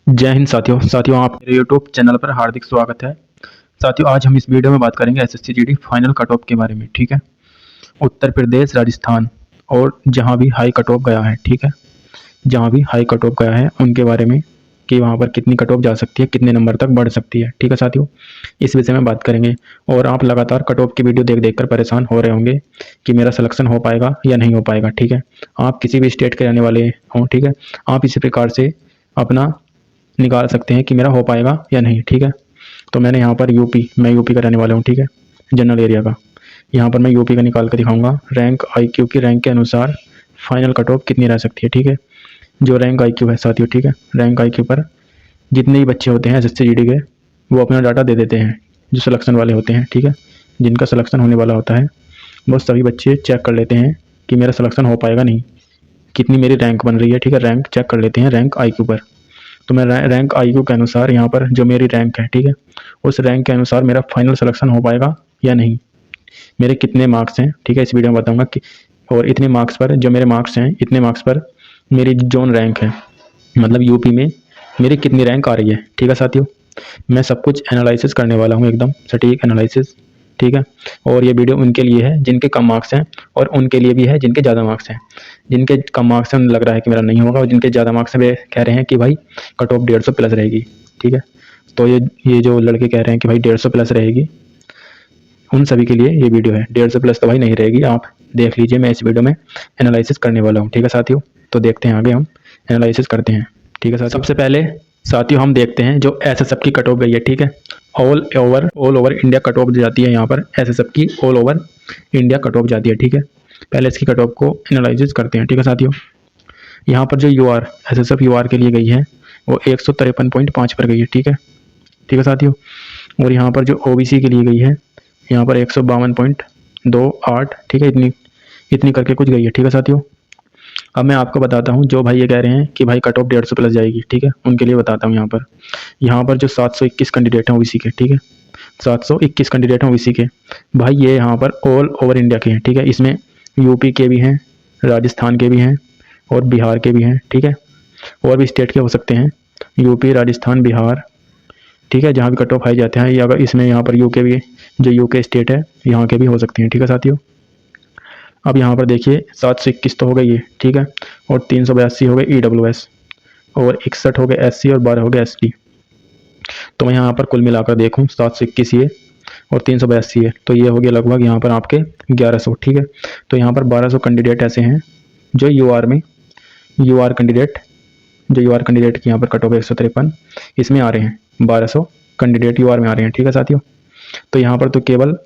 जय हिंद साथियों आप मेरे यूट्यूब चैनल पर हार्दिक स्वागत है। साथियों आज हम इस वीडियो में बात करेंगे SSC GD final cut off के बारे में। ठीक है, उत्तर प्रदेश, राजस्थान और जहां भी हाई कट ऑफ गया है, ठीक है, जहां भी हाई कट ऑफ गया है उनके बारे में कि वहां पर कितनी कट ऑफ जा सकती है, कितने नंबर तक बढ़ सकती है। ठीक है साथियों, इस विषय में बात करेंगे। और आप लगातार कट ऑफ की वीडियो देख देख कर परेशान हो रहे होंगे कि मेरा सिलेक्शन हो पाएगा या नहीं हो पाएगा। ठीक है, आप किसी भी स्टेट के रहने वाले हों, ठीक है, आप इसी प्रकार से अपना निकाल सकते हैं कि मेरा हो पाएगा या नहीं। ठीक है, तो मैंने यहाँ पर मैं यूपी का रहने वाला हूँ। ठीक है, जनरल एरिया का यहाँ पर मैं यूपी का निकाल कर दिखाऊंगा। रैंक आईक्यू की रैंक के अनुसार फाइनल कट ऑफ कितनी रह सकती है। ठीक है, जो रैंक आईक्यू है साथियों, ठीक है, रैंक आईक्यू पर जितने भी बच्चे होते हैं एसएससी जीडी के वो अपना डाटा दे देते हैं, जो सिलेक्शन वाले होते हैं। ठीक है, जिनका सिलेक्शन होने वाला होता है वो सभी बच्चे चेक कर लेते हैं कि मेरा सिलेक्शन हो पाएगा नहीं, कितनी मेरी रैंक बन रही है। ठीक है, रैंक चेक कर लेते हैं रैंक आईक्यू पर। तो मैं रैंक आईक्यू के अनुसार यहाँ पर जो मेरी रैंक है, ठीक है, उस रैंक के अनुसार मेरा फाइनल सिलेक्शन हो पाएगा या नहीं, मेरे कितने मार्क्स हैं। ठीक है, इस वीडियो में बताऊंगा कि और इतने मार्क्स पर, जो मेरे मार्क्स हैं इतने मार्क्स पर मेरी जोन रैंक है, मतलब यूपी में मेरी कितनी रैंक आ रही है। ठीक है साथियों, मैं सब कुछ एनालिसिस करने वाला हूँ, एकदम सटीक एनालिसिस। ठीक है, और ये वीडियो उनके लिए है जिनके कम मार्क्स हैं और उनके लिए भी है जिनके ज़्यादा मार्क्स हैं। जिनके कम मार्क्स हैं उन्हें लग रहा है कि मेरा नहीं होगा, और जिनके ज़्यादा मार्क्स हैं वे कह रहे हैं कि भाई कट ऑफ 150 प्लस रहेगी। ठीक है, तो ये जो लड़के कह रहे हैं कि भाई 150 प्लस रहेगी, उन सभी के लिए ये वीडियो है। 150 प्लस तो भाई नहीं रहेगी, आप देख लीजिए, मैं इस वीडियो में एनालिसिस करने वाला हूँ। ठीक है साथियों, तो देखते हैं आगे हम एनालिसिस करते हैं। ठीक है साथियों, सबसे पहले साथियों हम देखते हैं जो एसएसएफ की कट ऑफ गई है। ठीक है, all over India cut off जाती है, यहाँ पर एसएसएफ की all over India cut off जाती है। ठीक है, पहले इसकी कट ऑफ को एनालिसिस करते हैं। ठीक है साथियों, यहाँ पर जो यूआर एसएसएफ यूआर के लिए गई है वो 153.5 पर गई है। ठीक है, ठीक है साथियों, और यहाँ पर जो ओबीसी के लिए गई है यहाँ पर 152.28, ठीक है, इतनी करके कुछ गई है। ठीक है साथियों, अब मैं आपको बताता हूँ जो भाई ये कह रहे हैं कि भाई कट ऑफ 150 प्लस जाएगी, ठीक है, उनके लिए बताता हूँ। यहाँ पर जो 721 कैंडिडेट हैं ओबीसी के, ठीक है, 721 कैंडिडेट हैं ओबीसी के भाई, ये यहाँ पर ऑल ओवर इंडिया के हैं। ठीक है, इसमें यूपी के भी हैं, राजस्थान के भी हैं और बिहार के भी हैं। ठीक है, और भी स्टेट के हो सकते हैं, यूपी, राजस्थान, बिहार। ठीक है, जहाँ भी कट ऑफ आए जाते हैं, या अगर इसमें यहाँ पर यूके भी, जो यूके स्टेट है यहाँ के भी हो सकते हैं। ठीक है साथियों, अब यहाँ पर देखिए 721 तो हो गई है, ठीक है, और 382 हो गए ईडब्ल्यूएस, और 61 हो गए एससी और 12 हो गए एसटी। तो मैं यहाँ पर कुल मिलाकर देखूँ 721 ये और 382 है, तो ये हो गया लगभग यहाँ पर आपके 1100। ठीक है, तो यहाँ पर 1200 कैंडिडेट ऐसे हैं जो यूआर में, यूआर कैंडिडेट की यहाँ पर कट ऑफ 153 इसमें आ रहे हैं, 1200 कैंडिडेट यूआर में आ रहे हैं। ठीक है साथियों, तो यहाँ पर तो केवल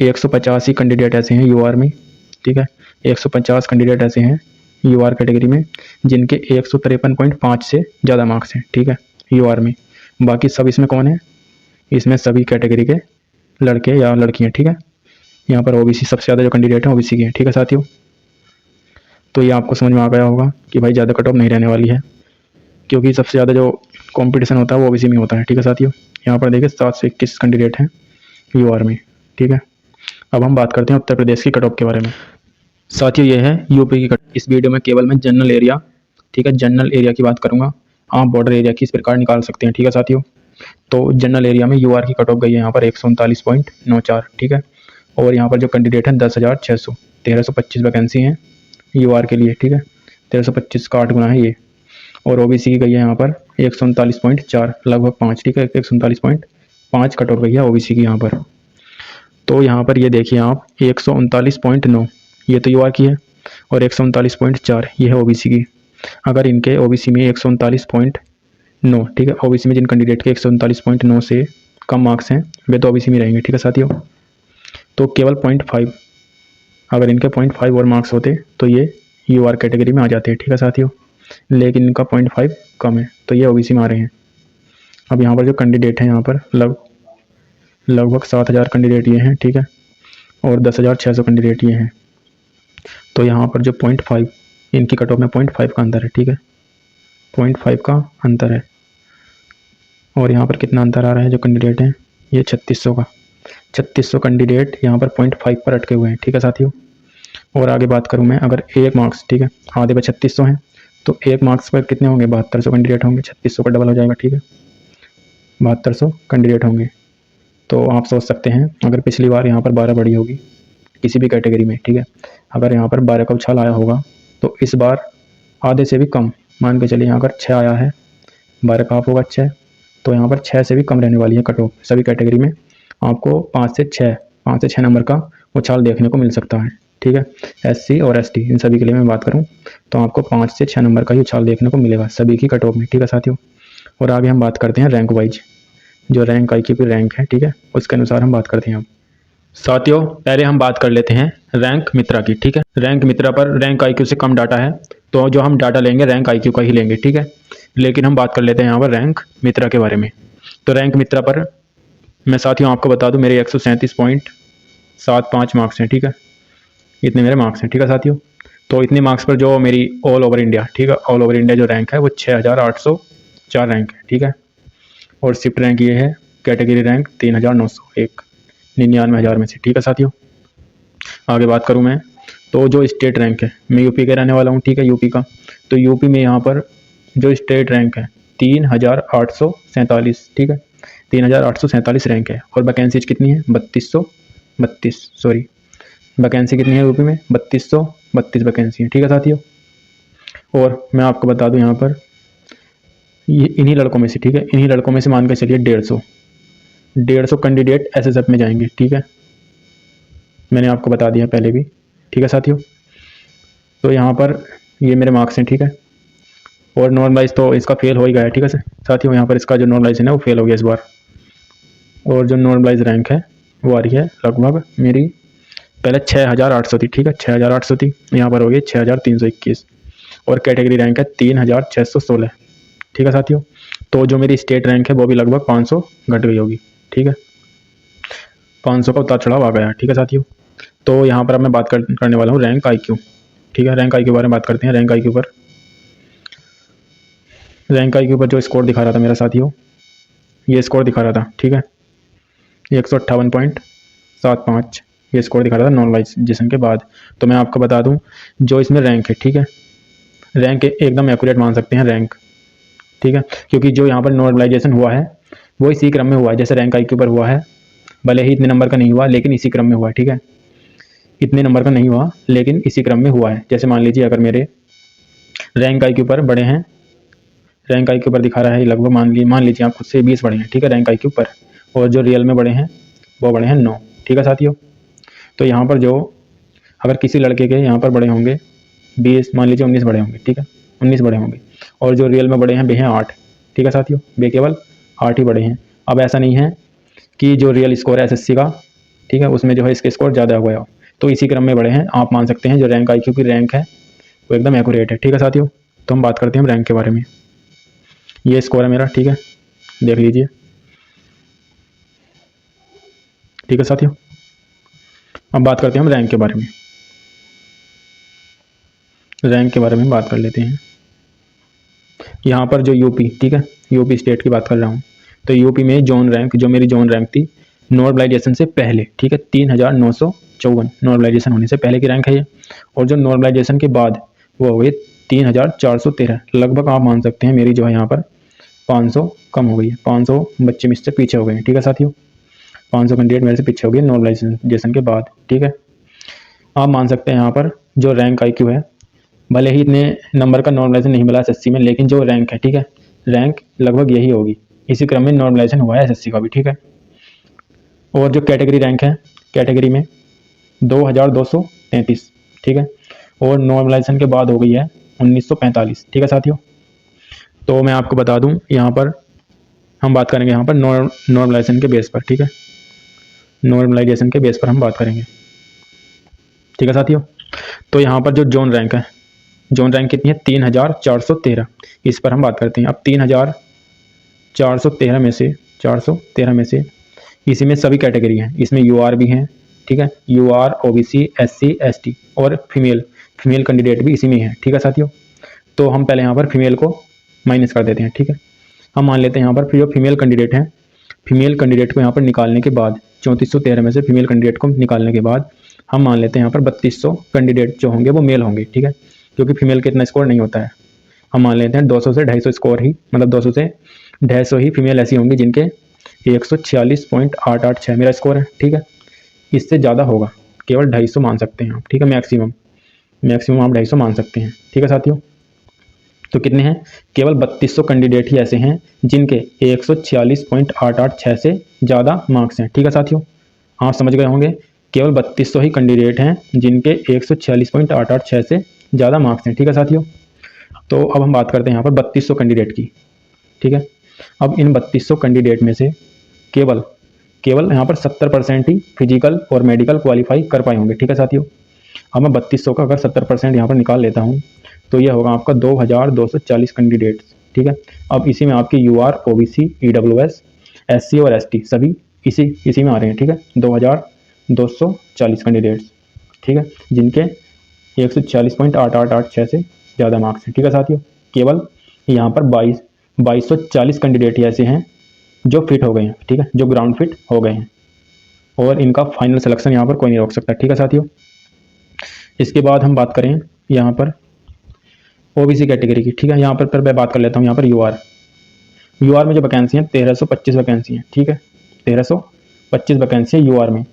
150 ही कैंडिडेट ऐसे हैं यूआर में। ठीक है, 150 कैंडिडेट ऐसे हैं यूआर कैटेगरी में जिनके 153.5 से ज़्यादा मार्क्स हैं। ठीक है, यूआर में। बाकी सब इसमें कौन है, इसमें सभी कैटेगरी के लड़के या लड़कियां। ठीक है, यहाँ पर ओबीसी सबसे ज़्यादा जो कैंडिडेट हैं ओबीसी के हैं। ठीक है साथियों, तो ये आपको समझ में आ गया होगा कि भाई ज़्यादा कट ऑफ नहीं रहने वाली है, क्योंकि सबसे ज़्यादा जो कंपटीशन होता है वो ओबीसी में होता है। ठीक है साथियों, यहाँ पर देखिए 721 कैंडिडेट हैं यूआर में। ठीक है, अब हम बात करते हैं उत्तर प्रदेश की कट ऑफ के बारे में। साथियों ये है यूपी की कट। इस वीडियो में केवल मैं जनरल एरिया, ठीक है, जनरल एरिया की बात करूंगा। आप बॉर्डर एरिया की इस प्रकार निकाल सकते हैं। ठीक है साथियों, तो जनरल एरिया में यूआर की कट ऑफ गई है यहाँ पर 139.94। ठीक है, और यहाँ पर जो कैंडिडेट हैं 10,600, 1325 वैकेंसी हैं यूआर के लिए। ठीक है, 1325 का 8 गुना है ये, और ओबीसी की गई है यहाँ पर 139.4, लगभग 5। ठीक है, 139.5 कट ऑफ गई है ओबीसी की यहाँ पर। तो यहाँ पर ये देखिए आप 139.9 ये तो यूआर की है, और 139.4 ये है ओबीसी की। अगर इनके ओबीसी में 139.9, ठीक है, ओबीसी में जिन कैंडिडेट के 139.9 से कम मार्क्स हैं वे तो ओबीसी में रहेंगे। ठीक है साथियों, तो केवल 0.5, अगर इनके 0.5 और मार्क्स होते तो ये यूआर कैटेगरी में आ जाते हैं। ठीक है साथियों, लेकिन इनका 0.5 कम है तो ये ओबीसी में आ रहे हैं। अब यहाँ पर जो कैंडिडेट हैं यहाँ पर लगभग 7,000 कैंडिडेट ये हैं। ठीक है, और 10,600 कैंडिडेट ये हैं, तो यहाँ पर जो 0.5 इनकी कट ऑफ में 0.5 का अंतर है। ठीक है, 0.5 का अंतर है, और यहाँ पर कितना अंतर आ रहा है, जो कैंडिडेट हैं ये 3600 का, 3600 कैंडिडेट यहाँ पर 0.5 पर अटके हुए हैं। ठीक है साथियों, और आगे बात करूँ मैं, अगर एक मार्क्स, ठीक है, आधे पे 3600 हैं तो 1 मार्क्स पर कितने होंगे? 7200 कैंडिडेट होंगे, 3600 का डबल हो जाएगा, ठीक है, 7200 कैंडिडेट होंगे। तो आप सोच सकते हैं अगर पिछली बार यहाँ पर 12 बढ़ी होगी किसी भी कैटेगरी में, ठीक है, अगर यहाँ पर 12 का उछाल आया होगा तो इस बार आधे से भी कम, मान के चलिए अगर 6 आया है, 12 का हाफ होगा 6, तो यहाँ पर 6 से भी कम रहने वाली है कट ऑफ। सभी कैटेगरी में आपको 5 से 6 नंबर का उछाल देखने को मिल सकता है, ठीक है। SC और ST इन सभी के लिए मैं बात करूँ तो आपको 5 से 6 नंबर का ही उछाल देखने को मिलेगा सभी की कट ऑफ में, ठीक है साथियों। और आगे हम बात करते हैं रैंक वाइज, जो रैंक IQ की रैंक है, ठीक है, उसके अनुसार हम बात करते हैं अब। साथियों पहले हम बात कर लेते हैं रैंक मित्रा की, ठीक है। रैंक मित्रा पर रैंक IQ से कम डाटा है, तो जो हम डाटा लेंगे रैंक IQ का ही लेंगे, ठीक है। लेकिन हम बात कर लेते हैं यहाँ पर रैंक मित्रा के बारे में। तो रैंक मित्रा पर मैं साथियों आपको बता दूं मेरे 137.75 मार्क्स हैं, ठीक है, इतने मेरे मार्क्स हैं, ठीक है साथियों। तो इतने मार्क्स पर जो मेरी ऑल ओवर इंडिया, ठीक है, ऑल ओवर इंडिया जो रैंक है वो 6804 रैंक है, ठीक है। और शिफ्ट रैंक ये है, कैटेगरी रैंक 3901, 99,000 में से, ठीक है साथियों। आगे बात करूं मैं तो जो स्टेट रैंक है, मैं यूपी का रहने वाला हूं, ठीक है, यूपी का। तो यूपी में यहाँ पर जो स्टेट रैंक है 3847, ठीक है, 3847 रैंक है। और वैकेंसीज कितनी है? 3232, सॉरी, वैकेंसी कितनी है यूपी में? 3232 वैकेंसी है, ठीक है साथियों। और मैं आपको बता दूं यहाँ पर ये इन्हीं लड़कों में से, ठीक है, इन्हीं लड़कों में से मान के चलिए 150 कैंडिडेट SSF में जाएंगे, ठीक है, मैंने आपको बता दिया पहले भी, ठीक है साथियों। तो यहाँ पर ये मेरे मार्क्स हैं, ठीक है। और नॉर्मलाइज तो इसका फेल हो ही गया है, ठीक है साथियों, यहाँ पर इसका जो नॉर्मलाइजेशन है वो फेल हो गया इस बार। और जो नॉर्मलाइज रैंक है वो आ रही है लगभग मेरी, पहले 6800 थी, ठीक है, 6800 थी, यहाँ पर हो गई 6321। और कैटेगरी रैंक है 3616, ठीक है साथियों। तो जो मेरी स्टेट रैंक है वो भी लगभग 500 घट गई होगी, ठीक है, 500 का उतार चढ़ाव आ गया, ठीक है साथियों। तो यहाँ पर अब मैं बात करने वाला हूँ रैंक IQ, ठीक है, रैंक IQ के बारे में बात करते हैं। रैंक IQ पर जो स्कोर दिखा रहा था मेरा साथियों, ये स्कोर दिखा रहा था, ठीक है, 158.75 ये स्कोर दिखा रहा था नॉर्मलाइजेशन के बाद। तो मैं आपको बता दूं जो इसमें रैंक है, ठीक है, रैंक एकदम एक्यूरेट मान सकते हैं रैंक, ठीक है, क्योंकि जो यहाँ पर नॉर्मलाइजेशन हुआ है वो इसी क्रम में हुआ है जैसे रैंक IQ पर हुआ है, भले ही इतने नंबर का नहीं हुआ लेकिन इसी क्रम में हुआ है, ठीक है, इतने नंबर का नहीं हुआ लेकिन इसी क्रम में हुआ है। जैसे मान लीजिए अगर मेरे रैंक IQ पर बड़े हैं, रैंक IQ पर दिखा रहा है लगभग मान लीजिए आप खुद से 20 बड़े हैं, ठीक है, रैंक IQ पर, और जो रियल में बड़े हैं वो बड़े हैं 9, ठीक है साथियों। तो यहाँ पर जो अगर किसी लड़के के यहाँ पर बड़े होंगे 20, मान लीजिए 19 बड़े होंगे, ठीक है, 19 बड़े होंगे, और जो रियल में बड़े हैं वे हैं 8, ठीक है साथियों, वे केवल 8 ही बड़े हैं। अब ऐसा नहीं है कि जो रियल स्कोर है SSC का, ठीक है, उसमें जो है इसके स्कोर ज़्यादा हो गया हो, तो इसी क्रम में बड़े हैं, आप मान सकते हैं जो रैंक IQ की रैंक है वो एकदम एक्यूरेट है, ठीक है साथियों। तो हम बात करते हैं रैंक के बारे में। ये स्कोर है मेरा, ठीक है, देख लीजिए, ठीक है साथियों। अब बात करते हैं हम रैंक के बारे में। रैंक के बारे में बात कर लेते हैं। यहाँ पर जो यूपी, ठीक है, यूपी स्टेट की बात कर रहा हूँ, तो यूपी में जोन रैंक, जो मेरी जोन रैंक थी नॉर्मलाइजेशन से पहले, ठीक है, 3954 नॉर्मलाइजेशन होने से पहले की रैंक है ये। और जो नॉर्मलाइजेशन के बाद वो हो गई 3413, लगभग आप मान सकते हैं मेरी जो है यहाँ पर 500 कम हो गई है, 500 बच्चे मुझसे पीछे हो गए हैं, ठीक है साथियों, 500 कैंडिडेट मेरे से पीछे हो गए नॉर्मलाइजेशन के बाद, ठीक है। आप मान सकते हैं यहाँ पर जो रैंक IQ है, भले ही इतने नंबर का नॉर्मलाइजेशन नहीं मिला SSC में, लेकिन जो रैंक है, ठीक है, रैंक लगभग यही होगी, इसी क्रम में नॉर्मलाइजेशन हुआ है SSC का भी, ठीक है। और जो कैटेगरी रैंक है, कैटेगरी में 2233, ठीक है, और नॉर्मलाइजेशन के बाद हो गई है 1945, ठीक है साथियों। तो मैं आपको बता दूं यहाँ पर हम बात करेंगे यहाँ पर नॉर्मलाइजेशन के बेस पर, ठीक है, नॉर्मलाइजेशन के बेस पर हम बात करेंगे, ठीक है साथियों। तो यहाँ पर जो जोन रैंक है, जोन रैंक कितनी है? 3413, इस पर हम बात करते हैं। अब 3413 में से 413 में से इसी में सभी कैटेगरी हैं, इसमें UR भी हैं, ठीक है, UR OBC SC ST और फीमेल कैंडिडेट भी इसी में है, ठीक है साथियों। तो हम पहले यहाँ पर फीमेल को माइनस कर देते हैं, ठीक है, हम मान लेते हैं यहाँ पर फिर जो फीमेल कैंडिडेट हैं, फीमेल कैंडिडेट को यहाँ पर निकालने के बाद 3413 में से फीमेल कैंडिडेट को निकालने के बाद हम मान लेते हैं यहाँ पर 3200 कैंडिडेट जो होंगे वो मेल होंगे, ठीक है, क्योंकि फीमेल का इतना स्कोर नहीं होता है। हम मान लेते हैं 200 से 250 स्कोर ही, मतलब 200 से 250 ही फीमेल ऐसी होंगी जिनके 146.886 मेरा स्कोर है, ठीक है। इससे ज़्यादा होगा, केवल 250 मान सकते हैं आप, ठीक है। मैक्सिमम आप 250 मान सकते हैं, ठीक है साथियों। तो कितने हैं, केवल 3200 कैंडिडेट ही ऐसे हैं जिनके 146.886 से ज़्यादा मार्क्स हैं, ठीक है साथियों। आप समझ गए होंगे, केवल 3200 ही कैंडिडेट हैं जिनके 146.886 से ज़्यादा मार्क्स हैं, ठीक है साथियों। तो अब हम बात करते हैं यहाँ पर 3200 कैंडिडेट की, ठीक है। अब इन 3200 कैंडिडेट में से केवल यहाँ पर 70% ही फिजिकल और मेडिकल क्वालिफाई कर पाए होंगे, ठीक है साथियों। अब मैं 3200 का अगर 70% यहाँ पर निकाल लेता हूँ तो यह होगा आपका 2240 कैंडिडेट्स, ठीक है। अब इसी में आपकी UR, OBC, EWS, SC और ST सभी इसी में आ रहे हैं, ठीक है। 2240 कैंडिडेट्स, ठीक है, जिनके 146.8886 से ज़्यादा मार्क्स हैं, ठीक है साथियों। केवल यहाँ पर 2240 कैंडिडेट ही ऐसे हैं जो फिट हो गए हैं, ठीक है, जो ग्राउंड फिट हो गए हैं, और इनका फाइनल सिलेक्शन यहाँ पर कोई नहीं रोक सकता, ठीक है साथियों। इसके बाद हम बात करें यहाँ पर OBC कैटेगरी की, ठीक है। यहाँ पर मैं बात कर लेता हूँ यहाँ पर UR में जो वैकेंसी हैं 1325 वैकेंसी हैं, ठीक है। 1325 वैकेंसी है UR में,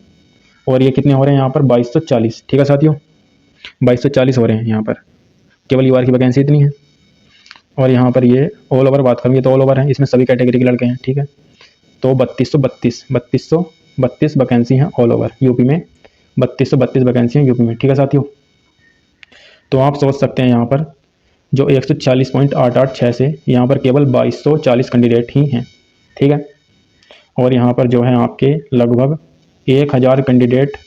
और ये कितने हो रहे हैं यहाँ पर 2240, ठीक है साथियों। 2240 हो रहे हैं यहाँ पर, केवल UR की वैकेंसी इतनी है। और यहाँ पर ये ऑल ओवर बात करूँ, ये तो ऑल ओवर है, इसमें सभी कैटेगरी के लड़के हैं, ठीक है। तो 3232 वैकेंसी हैं ऑल ओवर यूपी में, 3232 वैकेंसी हैं यूपी में, ठीक है साथियों। तो आप सोच सकते हैं यहाँ पर जो 146.886 से यहाँ पर केवल 2240 कैंडिडेट ही हैं, ठीक है। और यहाँ पर जो है आपके लगभग 1000 कैंडिडेट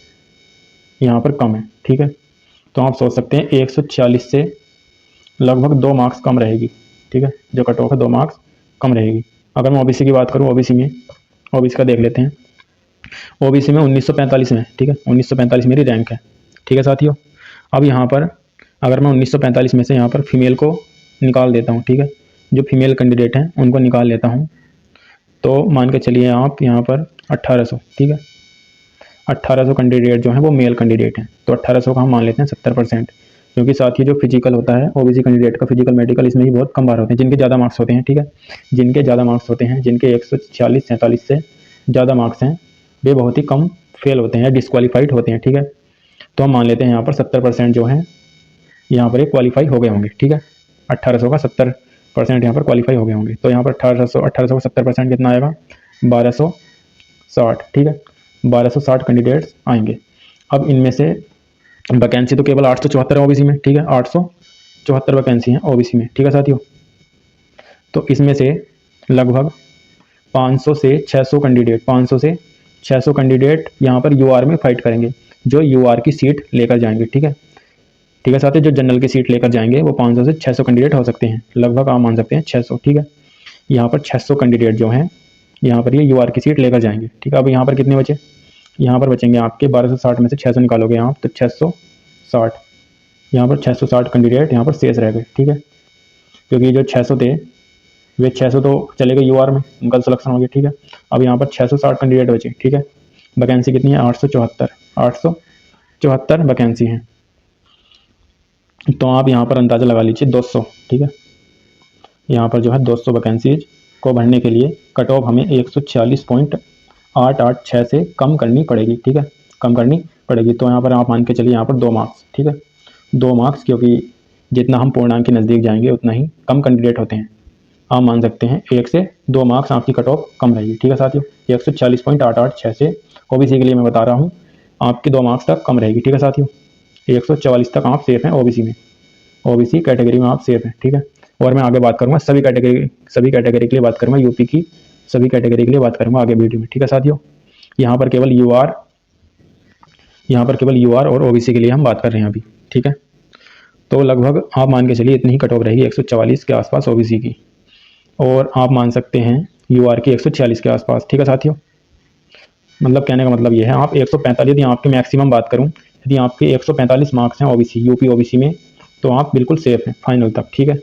यहाँ पर कम है, ठीक है। तो आप सोच सकते हैं 146 से लगभग 2 मार्क्स कम रहेगी, ठीक है। जो कट ऑफ है 2 मार्क्स कम रहेगी। अगर मैं OBC की बात करूँ, OBC का देख लेते हैं। OBC में 1945 में, ठीक है, 1945 मेरी रैंक है, ठीक है साथियों। अब यहाँ पर अगर मैं 1945 में से यहाँ पर फीमेल को निकाल देता हूँ, ठीक है, जो फीमेल कैंडिडेट हैं उनको निकाल लेता हूँ, तो मान के चलिए आप यहाँ पर 1800, ठीक है, 1800 कैंडिडेट जो हैं वो मेल कैंडिडेट हैं। तो 1800 का हम मान लेते हैं 70%, क्योंकि साथ ही जो फिजिकल होता है OBC कैंडिडेट का, फिजिकल मेडिकल, इसमें ही बहुत कम बार होते हैं जिनके ज़्यादा मार्क्स होते हैं, ठीक है। जिनके ज़्यादा मार्क्स होते हैं, जिनके 146-47 से ज़्यादा मार्क्स हैं, वे बहुत ही कम फेल होते हैं, डिसक्वालीफाइड होते हैं, ठीक है। तो हम मान लेते हैं यहाँ पर 70% जो हैं यहाँ पर ये क्वालिफाई हो गए होंगे, ठीक है। 1800 का 70% यहाँ पर क्वालिफाई हो गए होंगे। तो यहाँ पर 1800 का 70% कितना आएगा, 1260, ठीक है, 1260 कैंडिडेट्स आएंगे। अब इनमें से वैकेंसी तो केवल 874 है OBC में, ठीक है, 874 वैकेंसी हैं OBC में, ठीक है साथियों। तो इसमें से लगभग 500 से 600 कैंडिडेट यहाँ पर UR में फाइट करेंगे, जो UR की सीट लेकर जाएंगे, ठीक है, ठीक है साथियों। जो जनरल की सीट लेकर जाएंगे वो 500 से 600 कैंडिडेट हो सकते हैं, लगभग आप मान सकते हैं 600, ठीक है। यहाँ पर 600 कैंडिडेट जो हैं यहाँ पर ये UR की सीट लेकर जाएंगे, ठीक है। अब यहाँ पर कितने बचे, यहाँ पर बचेंगे आपके 1260 में से 600 निकालोगे आप तो 660, यहाँ पर 660 कैंडिडेट यहाँ पर शेष रह गए, ठीक है। क्योंकि जो 600 थे वे 600 तो चले गए UR में, उनका सिलेक्शन हो गया, ठीक है। अब यहाँ पर 660 कैंडिडेट बचे, ठीक है। वैकेंसी कितनी है, 874 वैकेंसी हैं। तो आप यहाँ पर अंदाज़ा लगा लीजिए 200, ठीक है। यहाँ पर जो है 200 वैकेंसीज को भरने के लिए कट ऑफ हमें 146.886 से कम करनी पड़ेगी, ठीक है, कम करनी पड़ेगी। तो यहाँ पर आप मान के चलिए यहाँ पर 2 मार्क्स, ठीक है, 2 मार्क्स, क्योंकि जितना हम पूर्णांक के नज़दीक जाएंगे उतना ही कम कैंडिडेट होते हैं। आप मान सकते हैं 1 से 2 मार्क्स आपकी कट ऑफ कम रहेगी, ठीक है साथियों। 146.886 से OBC के लिए मैं बता रहा हूँ आपकी 2 मार्क्स तक कम रहेगी, ठीक है साथियों। 144 तक आप सेफ हैं OBC में, OBC कैटेगरी में आप सेफ हैं, ठीक है। और मैं आगे बात करूँगा सभी कैटेगरी के लिए बात करूँगा, यूपी की सभी कैटेगरी के लिए बात करूँगा आगे वीडियो में, ठीक है साथियों। यहाँ पर केवल UR और OBC के लिए हम बात कर रहे हैं अभी, ठीक है। तो लगभग आप मान के चलिए इतनी ही कट ऑफ रहेगी 144 के आसपास OBC की, और आप मान सकते हैं UR की 146 के आसपास, ठीक है साथियों। मतलब कहने का मतलब ये है, आप 145, यदि आपकी मैक्सिमम बात करूँ, यदि आपके 145 मार्क्स हैं यूपी OBC में, तो आप बिल्कुल सेफ हैं फाइनल तक, ठीक है।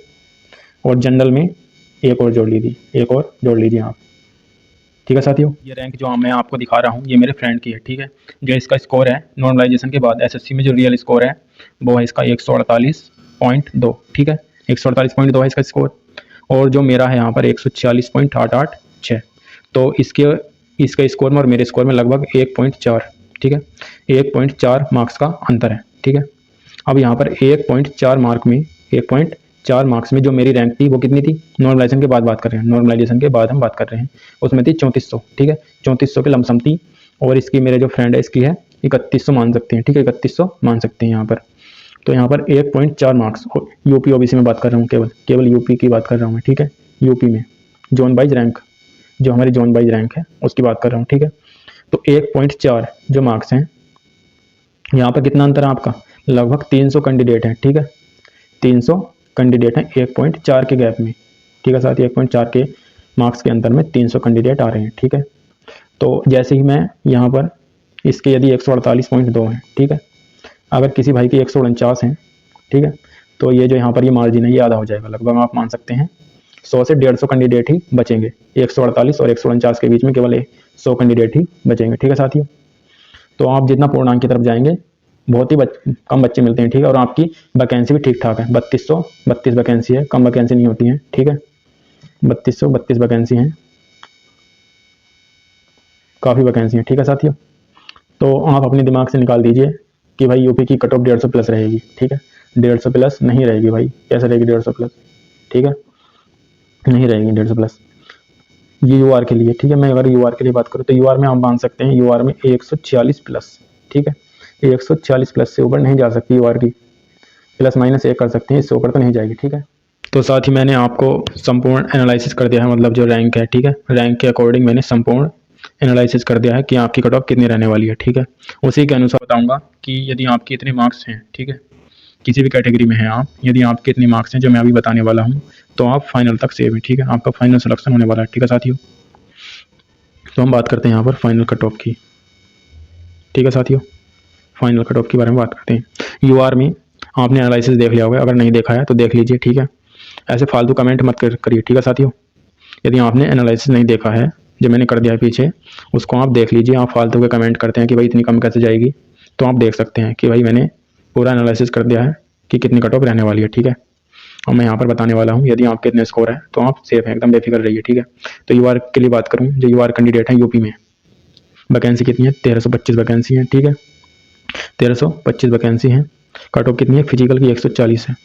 और जनरल में एक और जोड़ लीजिए आप, ठीक है साथियों। ये रैंक जो मैं आपको दिखा रहा हूँ ये मेरे फ्रेंड की है, ठीक है। जो इसका स्कोर है नॉर्मलाइजेशन के बाद SSC में जो रियल स्कोर है वो है इसका 148.2, ठीक है। 148.2 है इसका स्कोर, और जो मेरा है यहाँ पर 146.886। तो इसके स्कोर में और मेरे स्कोर में लगभग 1.4, ठीक है, 1.4 मार्क्स का अंतर है, ठीक है। अब यहाँ पर 1.4 मार्क्स में जो मेरी रैंक थी वो कितनी थी, नॉर्मलाइजेशन के बाद बात कर रहे हैं, नॉर्मलाइजेशन के बाद हम बात कर रहे हैं, उसमें थी 3400, ठीक है, 3400 के लमसम थी। और इसकी मेरे जो फ्रेंड है इसकी है 3100 मान सकते हैं, ठीक है, 3100 मान सकते हैं यहाँ पर। तो यहाँ पर 1.4 मार्क्स, यूपी ओबीसी में बात कर रहा हूँ, केवल यूपी की बात कर रहा हूँ मैं, ठीक है, यूपी में जोन वाइज रैंक, जो हमारी जोन वाइज रैंक है उसकी बात कर रहा हूँ, ठीक है। तो 1.4 जो मार्क्स हैं, यहाँ पर कितना अंतर है आपका, लगभग 300 कैंडिडेट हैं, ठीक है, 300 कैंडिडेट हैं 1.4 के गैप में, ठीक है साथ ही 1.4 के मार्क्स के अंतर में 300 कैंडिडेट आ रहे हैं, ठीक है। तो जैसे ही मैं यहाँ पर इसके यदि 148.2 हैं, ठीक है, अगर किसी भाई की 149 हैं, ठीक है, तो ये जो यहाँ पर ये मार्जिन है ये आधा हो जाएगा, लगभग आप मान सकते हैं 100 से 150 कैंडिडेट ही बचेंगे, 148 और 149 के बीच में केवल 100 कैंडिडेट ही बचेंगे, ठीक है साथियों। तो आप जितना पूर्णांक की तरफ जाएंगे बहुत ही कम बच्चे मिलते हैं, ठीक है, और आपकी वैकेंसी भी ठीक ठाक है, 3232 वैकेंसी है, कम वैकेंसी नहीं होती है, ठीक है, 3232 वैकेंसी हैं, काफ़ी वैकेंसी हैं, ठीक है साथियों। तो आप अपने दिमाग से निकाल दीजिए कि भाई यूपी की कट ऑफ 150 प्लस रहेगी, ठीक है, 150 प्लस नहीं रहेगी भाई, कैसे रहेगी 150 प्लस, ठीक है, नहीं रहेगी 150 प्लस, ये यूआर के लिए, ठीक है। मैं अगर यूआर के लिए बात करूँ तो यूआर में आप मान सकते हैं यूआर में 146 प्लस, ठीक है, 146 प्लस से ऊपर नहीं जा सकती यूआर की, प्लस माइनस 1 कर सकते हैं, इससे ऊपर तो नहीं जाएगी, ठीक है। तो साथ ही मैंने आपको संपूर्ण एनालिसिस कर दिया है, मतलब जो रैंक है, ठीक है, रैंक के अकॉर्डिंग मैंने संपूर्ण एनालिसिस कर दिया है कि आपकी कट ऑफ कितनी रहने वाली है, ठीक है। उसी के अनुसार बताऊंगा कि यदि आपके इतने मार्क्स हैं, ठीक है, किसी भी कैटेगरी में हैं आप, यदि आपके इतने मार्क्स हैं जो मैं अभी बताने वाला हूँ, तो आप फाइनल तक सेव हैं, ठीक है, आपका फाइनल सिलेक्शन होने वाला है, ठीक है साथियों। तो हम बात करते हैं यहाँ पर फाइनल कट ऑफ की, ठीक है साथियों, फाइनल कट ऑफ के बारे में बात करते हैं। यूआर में आपने एनालिसिस देख लिया होगा, अगर नहीं देखा है तो देख लीजिए, ठीक है, ऐसे फालतू कमेंट मत करिए, ठीक है साथियों। यदि आपने एनालिसिस नहीं देखा है जो मैंने कर दिया है पीछे, उसको आप देख लीजिए। आप फालतू के कमेंट करते हैं कि भाई इतनी कम कैसे जाएगी, तो आप देख सकते हैं कि भाई मैंने पूरा एनालिसिस कर दिया है कि कितनी कट ऑफ रहने वाली है, ठीक है, और मैं यहाँ पर बताने वाला हूँ यदि आप कितने स्कोर है तो आप सेफ हैं, एकदम बेफिक्र रहिए, ठीक है। तो यूआर के लिए बात करूँ, जो यूआर कैंडिडेट हैं यूपी में, वैकेंसी कितनी है, 1325 वैकेंसी है, ठीक है, 1325 वैकेंसी है। कट ऑफ कितनी है, फिजिकल की 140 है,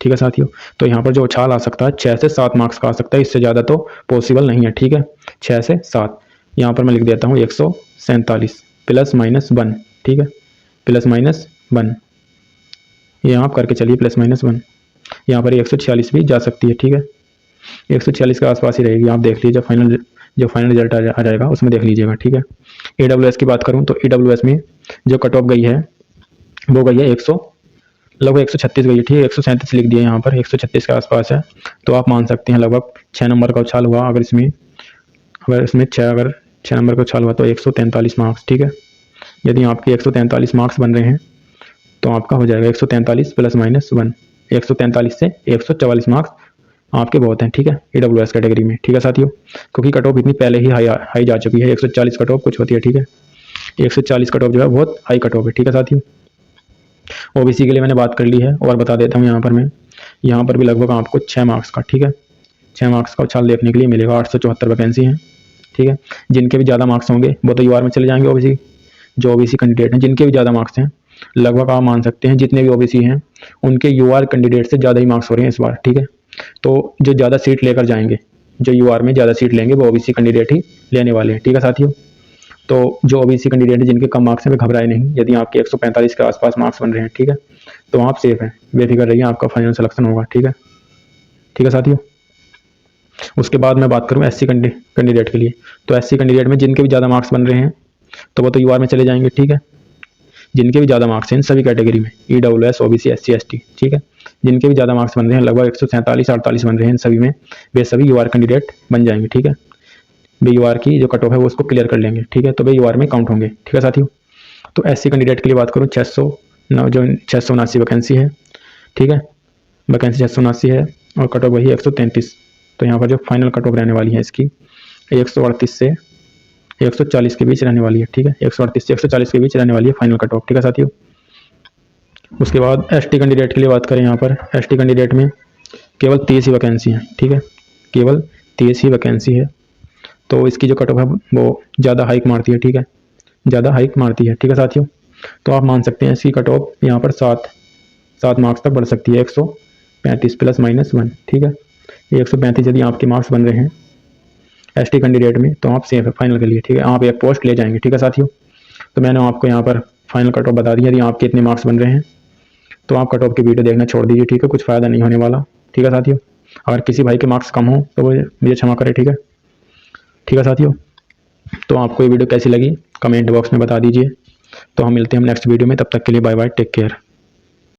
ठीक है साथियों। तो यहाँ पर जो उछाल आ सकता है 6 से 7 मार्क्स का आ सकता है, इससे ज़्यादा तो पॉसिबल नहीं है, ठीक है, 6 से 7। यहाँ पर मैं लिख देता हूँ 147 प्लस माइनस 1, ठीक है, प्लस माइनस 1, ये आप करके चलिए, प्लस माइनस 1। यहाँ पर 146 भी जा सकती है, ठीक है, 146 के आसपास ही रहेगी, आप देख लीजिए, जो फाइनल रिजल्ट आ जाएगा उसमें देख लीजिएगा, ठीक है। AWS की बात करूँ तो AWS में जो कट ऑफ गई है वो गई है लगभग 136 गई है, ठीक है, 137 लिख दिया यहाँ पर, 136 के आसपास है। तो आप मान सकते हैं लगभग 6 नंबर का उछाल हुआ, अगर इसमें 6 नंबर का उछाल हुआ तो 143 मार्क्स, ठीक है। यदि आपके 143 मार्क्स बन रहे हैं तो आपका हो जाएगा 143 प्लस माइनस 1, 143 से 144 मार्क्स आपके बहुत हैं, ठीक है, AWS कैटेगरी में, ठीक है साथियों, क्योंकि कट ऑफ इतनी पहले ही हाई जा चुकी है, 140 कट ऑफ कुछ होती है, ठीक है, 140 कट ऑफ जो है बहुत हाई कट ऑफ है, ठीक है साथियों। ओबीसी के लिए मैंने बात कर ली है, और बता देता हूँ यहाँ पर भी लगभग आपको 6 मार्क्स का, ठीक है, 6 मार्क्स का उछाल देखने के लिए मिलेगा। 874 वैकेंसी हैं, ठीक है, जिनके भी ज़्यादा मार्क्स होंगे वो तो यूआर में चले जाएंगे, ओबीसी जो ओबीसी कैंडिडेट हैं जिनके भी ज़्यादा मार्क्स हैं, लगभग आप मान सकते हैं जितने भी ओबीसी हैं उनके यूआर कैंडिडेट से ज़्यादा ही मार्क्स हो रहे हैं इस बार, ठीक है। तो जो ज़्यादा सीट लेकर जाएंगे, जो यूआर में ज़्यादा सीट लेंगे वो ओबीसी कैंडिडेट ही लेने वाले हैं, ठीक है साथियों। तो जो ओबीसी कैंडिडेट है जिनके कम मार्क्स हैं वे घबराए नहीं, यदि आपके 145 के आसपास मार्क्स बन रहे हैं, ठीक है, तो आप सेफ हैं, बेफिक्र रहिए, आपका फाइनल सिलेक्शन होगा, ठीक है, ठीक है साथियों। उसके बाद मैं बात करूँ एससी कैंडिडेट के लिए, तो एससी कैंडिडेट में जिनके भी ज़्यादा मार्क्स बन रहे हैं तो वो तो यूआर में चले जाएंगे, ठीक है, जिनके भी ज़्यादा मार्क्स हैं इन सभी कैटेगरी में, EWS OBC SC ST, ठीक है, जिनके भी ज़्यादा मार्क्स बन रहे हैं लगभग 147-48 बन रहे हैं इन सभी में, वे सभी यूआर कैंडिडेट बन जाएंगे, ठीक है, वे यूआर की जो कट ऑफ है वो उसको क्लियर कर लेंगे, ठीक है, तो वे यूआर में काउंट होंगे, ठीक है साथियों। तो एससी कैंडिडेट के लिए बात करूँ 679 वैकेंसी है, ठीक है, वैकेंसी 679 है, और कट ऑफ वही 133। तो यहाँ पर जो फाइनल कट ऑफ रहने वाली है इसकी 138 से 140 के बीच रहने वाली है, ठीक है, 138 से 140 के बीच रहने वाली है फाइनल कट ऑफ, ठीक है साथियों। उसके बाद एसटी कैंडिडेट के लिए बात करें, यहाँ पर एसटी कैंडिडेट में केवल 30 ही वैकेंसी हैं, ठीक है, केवल 30 ही वैकेंसी है। तो इसकी जो कट ऑफ है वो ज़्यादा हाइक मारती है, ठीक है, ज़्यादा हाइक मारती है, ठीक है साथियों। तो आप मान सकते हैं इसकी कट ऑफ यहाँ पर 7 मार्क्स तक बढ़ सकती है, 135 प्लस माइनस 1, ठीक है। ये 135 यदि आपके मार्क्स बन रहे हैं एसटी कैंडिडेट में तो आप सेफ है फाइनल के लिए, ठीक है, आप एक पोस्ट ले जाएंगे, ठीक है साथियों। तो मैंने आपको यहाँ पर फाइनल कट ऑफ बता दी। यदि आपके इतने मार्क्स बन रहे हैं तो आप कट ऑफ की वीडियो देखना छोड़ दीजिए, ठीक है, कुछ फ़ायदा नहीं होने वाला, ठीक है साथियों। अगर किसी भाई के मार्क्स कम हो तो वो मुझे क्षमा करें, ठीक है, ठीक है साथियों। तो आपको ये वीडियो कैसी लगी कमेंट बॉक्स में बता दीजिए। तो हम मिलते हैं नेक्स्ट वीडियो में, तब तक के लिए बाय बाय, टेक केयर।